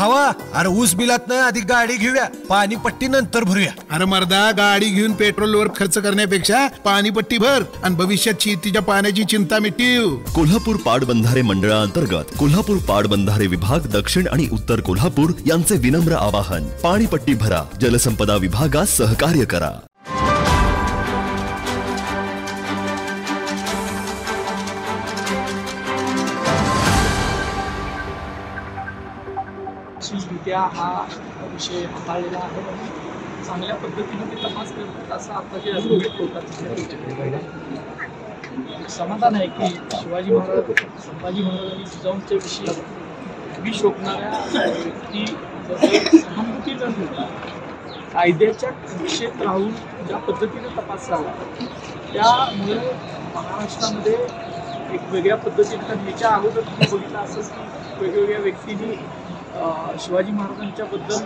भावा, अरे ऊस बिलात नाही, आधी गाडी घेऊया, पाणीपट्टी नंतर भरूया. अरे मर्दा, गाडी घेऊन पेट्रोलवर खर्च करण्यापेक्षा पाणीपट्टी भर आणि भविष्यात शेतीच्या पाण्याची चिंता मिटवू. कोल्हापूर पाटबंधारे मंडळांतर्गत कोल्हापूर पाटबंधारे विभाग दक्षिण आणि उत्तर कोल्हापूर यांचे विनम्र आवाहन. पाणीपट्टी भरा, जलसंपदा विभागास सहकार्य करा. हा विषय हाताळलेला आहे. चांगल्या पद्धतीने ते तपास करतात असं आता जे ॲडव्होकेट होतात समाधान आहे की शिवाजी महाराज संभाजी महाराजांनी जिजाऊंच्या विषयी विष ओकणाऱ्या व्यक्ती सहानुभूती न होता कायद्याच्या विषयात राहून ज्या पद्धतीने तपास झाला त्यामुळे महाराष्ट्रामध्ये एक वेगळ्या पद्धतीने, कारण याच्या अगोदर तुम्ही बघितलं असंच की वेगवेगळ्या व्यक्तींनी शिवाजी महाराजांच्या बद्दल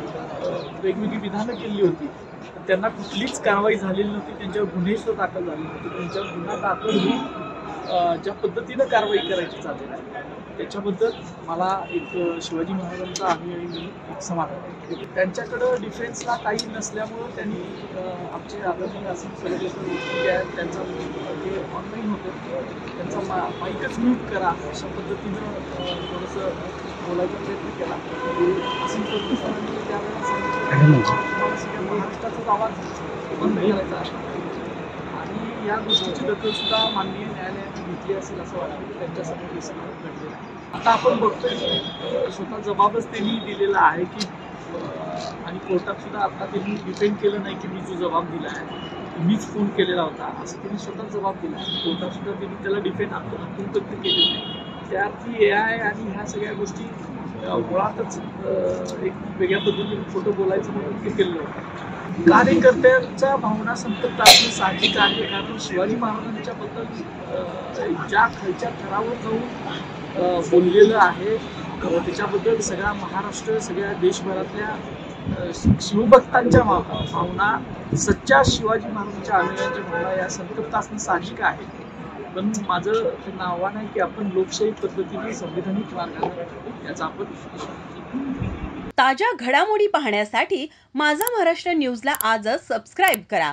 वेगवेगळी विधानं केली होती, त्यांना कुठलीच कारवाई झालेली नव्हती, त्यांच्यावर गुन्हे सुद्धा दाखल झाले नव्हते. त्यांच्यावर गुन्हा दाखल होऊन ज्या पद्धतीनं कारवाई करायची चालेल आहे त्याच्याबद्दल मला एक शिवाजी महाराजांचा अनुयायी म्हणून एक समाधान आहे. त्यांच्याकडं डिफेन्सला काही नसल्यामुळं त्यांनी आमचे आदरणीय असेल सर्वेश्वर जे आहेत त्यांचा जे ऑनलाईन होतं त्यांचा माईकच म्यूट करा अशा पद्धतीनं थोडंसं बोलायचा प्रयत्न केला. असेल सर्वेश्वरांनी त्यावेळेला सांगितलं सगळ्या महाराष्ट्राचाच आवाज बंद करायचा आहे आणि या गोष्टीची दखलसुद्धा माननीय न्यायालयाने घेतली असेल असं वाटतं. त्यांच्यासमोर हे सगळं घडलेलं आहे. आता आपण बघतोय की स्वतः जबाबच त्यांनी दिलेला आहे की आणि कोर्टात सुद्धा आता त्यांनी डिपेंड केलं नाही की मी जो जबाब दिला आहे मीच फोन केलेला होता असं त्यांनी स्वतः जबाब दिला आहे. कोर्टात सुद्धा त्यांनी त्याला डिफेंड व्यक्त केलेलं नाही. त्यार्थी AI आणि ह्या सगळ्या गोष्टी मुळातच एक वेगळ्या पद्धतीने खोटं बोलायचं म्हणून ते केलेलं होतं. कार्यकर्त्यांच्या भावना संतप्त असणं साहजिक आहे, कारण शिवाजी महाराजांच्या बद्दल ज्या खालच्या थरावर जाऊन बोललेलं आहे त्याच्याबद्दल सगळा महाराष्ट्र, सगळ्या देशभरातल्या शिवभक्तांच्या भावना, सच्च्या शिवाजी महाराजांच्या अनुयायांच्या भावना या संतप्त असणं साहजिक आहे. पण माझं त्यांना आव्हान आहे की आपण लोकशाही पद्धतीने संविधानिक मार्गाने याचा आपण ताज्या घडामोडी पाहण्यासाठी माझा महाराष्ट्र न्यूजला आजच सबस्क्राईब करा.